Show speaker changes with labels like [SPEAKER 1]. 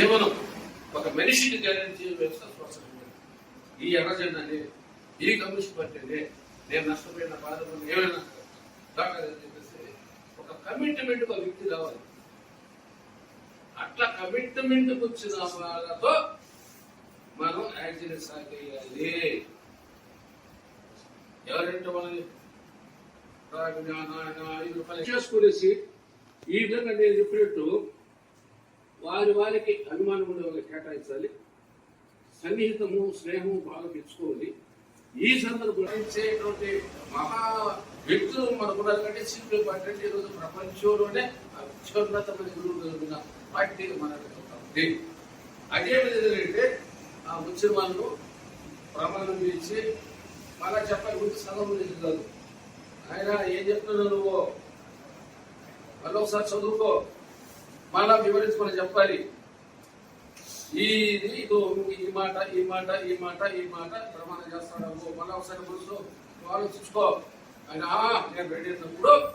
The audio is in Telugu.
[SPEAKER 1] జీవనం ఒక మనిషికి గ్యారెంటీ వ్యవస్థ ఈ ఎర్రజెండాని ఈ కమ్యూనిస్ట్ పార్టీని నేను నష్టపోయిన బాధపడిన ఏమైనా అని చెప్పేసి ఒక కమిట్మెంట్ ఒక వ్యక్తి కావాలి. అట్లా కమిట్మెంట్ వచ్చిన వాళ్ళతో మనం యాక్సిడెంట్ సాగేయాలి. ఎవరంటే వాళ్ళని 5 రూపాయలు చేసుకునేసి ఈ విధంగా నేను చెప్పినట్టు వారికి అభిమానం ఉండే వాళ్ళకి కేటాయించాలి. సన్నిహితము స్నేహము బాగా పెంచుకోవాలి. ఈ సందర్భంచేటువంటి మహా వ్యక్తులు మనకు కంటే సిపిఐ పార్టీ అంటే ఈరోజు ప్రపంచంలోనే అత్యున్నతమైన గురువులు పార్టీ మనకి. అదే విధంగా అంటే ఆ వచ్చిన వాళ్ళు ప్రమాణం చేసి మళ్ళా చెప్పాలి గురించి సగం గురించి కాదు. ఆయన ఏం చెప్తున్నావు నువ్వు మళ్ళీ ఒకసారి చదువుకో, మళ్ళా వివరించి మనం చెప్పాలి. ఈ మాట ఈ మాట ఈ మాట ఈ మాట ప్రమాణం చేస్తాడు. మళ్ళీ ఒకసారి మనసు ఆలోచించుకో. ఆయన నేను రెడీ అయినప్పుడు